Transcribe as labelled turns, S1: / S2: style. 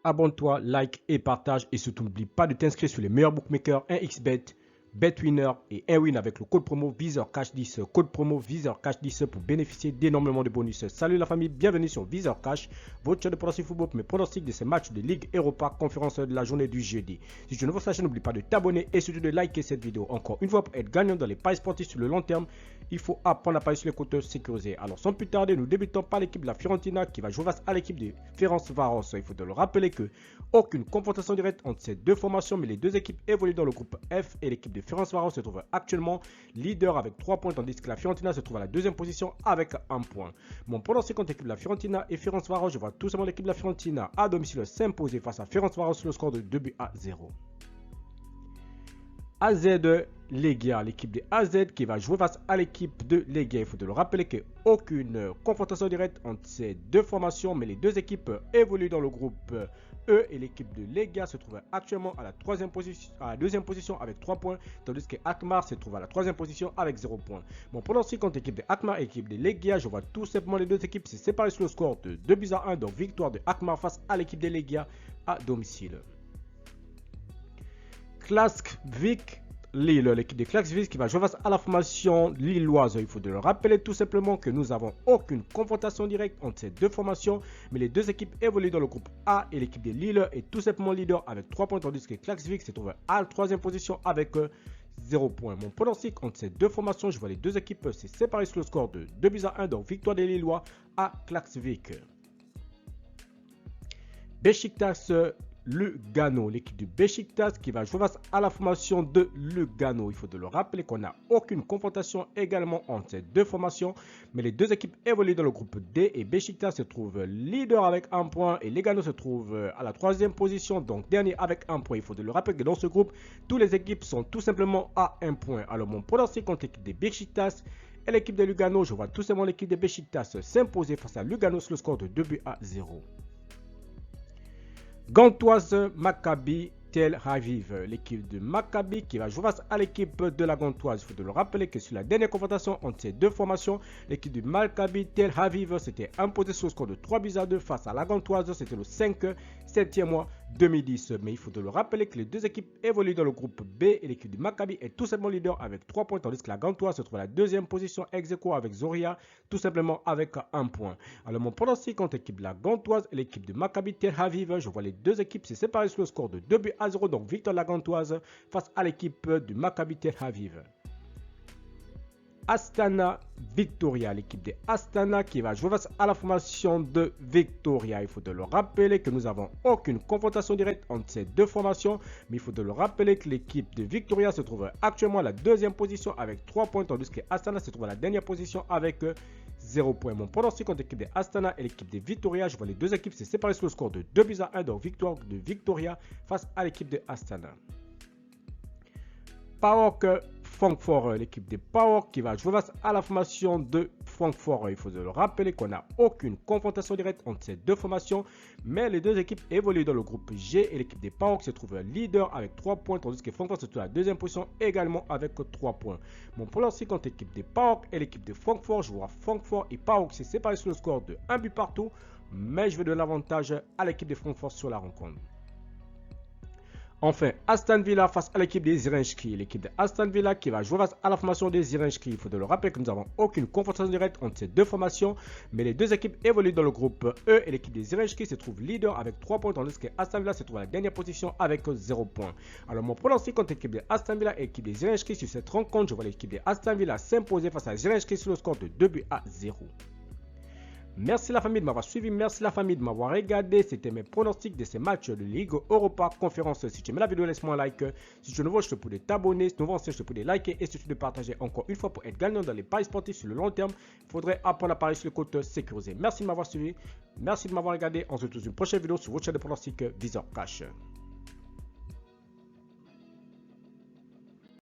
S1: abonne-toi, like et partage. Et surtout, n'oublie pas de t'inscrire sur les meilleurs bookmakers 1xBet, BetWinner et 1win avec le code promo VisorCash10. Code promo VisorCash10 pour bénéficier d'énormément de bonus. Salut la famille, bienvenue sur VisorCash, votre chaîne de pronostic football pour mes pronostics de ces matchs de Ligue Europa Conférence de la journée du jeudi. Si tu es nouveau sur la chaîne, n'oublie pas de t'abonner et surtout de liker cette vidéo. Encore une fois, pour être gagnant dans les paris sportifs sur le long terme, il faut apprendre à parier sur les compteurs sécurisés. Alors sans plus tarder, nous débutons par l'équipe de la Fiorentina qui va jouer face à l'équipe de Ferencváros. Il faut le rappeler que aucune confrontation directe entre ces deux formations, mais les deux équipes évoluent dans le groupe F et l'équipe de Ferencváros se trouve actuellement leader avec 3 points, tandis que la Fiorentina se trouve à la deuxième position avec 1 point. Mon pronostic contre l'équipe de la Fiorentina et Ferencváros, je vois tout simplement l'équipe de la Fiorentina à domicile s'imposer face à Ferencváros sur le score de 2-0. AZ Legia, l'équipe de AZ qui va jouer face à l'équipe de Legia. Il faut le rappeler qu'aucune confrontation directe entre ces deux formations, mais les deux équipes évoluent dans le groupe E et l'équipe de Legia se trouve actuellement à la deuxième position avec 3 points, tandis que Alkmaar se trouve à la troisième position avec 0 points. Mon pronostic contre l'équipe de Alkmaar et l'équipe de Legia, je vois tout simplement les deux équipes se séparer sur le score de 2-1, donc victoire de Alkmaar face à l'équipe de Legia à domicile. Klaksvik Lille, l'équipe de Klaksvik qui va jouer face à la formation lilloise. Il faut le rappeler tout simplement que nous n'avons aucune confrontation directe entre ces deux formations, mais les deux équipes évoluent dans le groupe A et l'équipe de Lille est tout simplement leader avec 3 points, tandis que Klaksvik se trouve à la troisième position avec 0 points. Mon pronostic entre ces deux formations, je vois les deux équipes se séparer sur le score de 2-1, donc victoire des Lillois à Klaksvik. Beşiktaş Lugano, l'équipe du Beşiktaş qui va jouer face à la formation de Lugano. Il faut le rappeler qu'on n'a aucune confrontation également entre ces deux formations, mais les deux équipes évoluent dans le groupe D et Beşiktaş se trouve leader avec 1 point et Lugano se trouve à la troisième position, donc dernier avec 1 point. Il faut le rappeler que dans ce groupe, toutes les équipes sont tout simplement à 1 point. Alors mon pronostic contre l'équipe des Beşiktaş et l'équipe de Lugano, je vois tout simplement l'équipe de Beşiktaş s'imposer face à Lugano sur le score de 2-0. Gantoise Maccabi Tel Aviv, l'équipe de Maccabi qui va jouer face à l'équipe de la Gantoise. Il faut le rappeler que sur la dernière confrontation entre ces deux formations, l'équipe du Maccabi Tel Aviv s'était imposée sur le score de 3-2 face à la Gantoise. C'était le 5-7e mois 2010. Mais il faut le rappeler que les deux équipes évoluent dans le groupe B et l'équipe du Maccabi est tout simplement leader avec 3 points, tandis que la Gantoise se trouve à la deuxième position ex aequo avec Zoria, tout simplement avec 1 point. Alors mon pronostic contre l'équipe de la Gantoise et l'équipe de Maccabi Tel Aviv, je vois les deux équipes se séparer sur le score de 2-0, donc victoire de la Gantoise face à l'équipe du Maccabi Tel Aviv. Astana Victoria, l'équipe de Astana qui va jouer face à la formation de Victoria. Il faut le rappeler que nous n'avons aucune confrontation directe entre ces deux formations, mais il faut le rappeler que l'équipe de Victoria se trouve actuellement à la deuxième position avec 3 points, tandis que Astana se trouve à la dernière position avec 0 points. Mon pronostic contre l'équipe de Astana et l'équipe de Victoria, je vois les deux équipes se séparer sur le score de 2-1, donc victoire de Victoria face à l'équipe de Astana. PAOK Francfort, l'équipe de PAOK qui va jouer face à la formation de Francfort. Il faut le rappeler qu'on n'a aucune confrontation directe entre ces deux formations, mais les deux équipes évoluent dans le groupe G et l'équipe de PAOK se trouve leader avec 3 points, tandis que Francfort se trouve à la deuxième position également avec 3 points. Mon pronostic contre l'équipe de PAOK et l'équipe de Francfort, je vois Francfort et PAOK se séparer sur le score de 1 but partout, mais je veux de l'avantage à l'équipe de Francfort sur la rencontre. Enfin, Aston Villa face à l'équipe des Zrinjski. L'équipe de Aston Villa qui va jouer face à la formation des Zrinjski. Il faut le rappeler que nous n'avons aucune confrontation directe entre ces deux formations, mais les deux équipes évoluent dans le groupe E et l'équipe des Zrinjski se trouve leader avec 3 points, tandis que Aston Villa se trouve à la dernière position avec 0 points. Alors mon pronostic contre l'équipe de Aston Villa et l'équipe des Zrinjski sur cette rencontre, je vois l'équipe de Aston Villa s'imposer face à Zrinjski sur le score de 2-0. Merci la famille de m'avoir suivi, merci la famille de m'avoir regardé. C'était mes pronostics de ces matchs de Ligue Europa Conférence. Si tu aimes la vidéo, laisse-moi un like. Si tu es nouveau, je te prie de t'abonner. Si tu es nouveau, je te prie de liker et surtout de partager encore une fois pour être gagnant dans les paris sportifs sur le long terme. Il faudrait apprendre à parier sur le compte sécurisé. Merci de m'avoir suivi, merci de m'avoir regardé. On se retrouve dans une prochaine vidéo sur votre chaîne de pronostics VisorCash.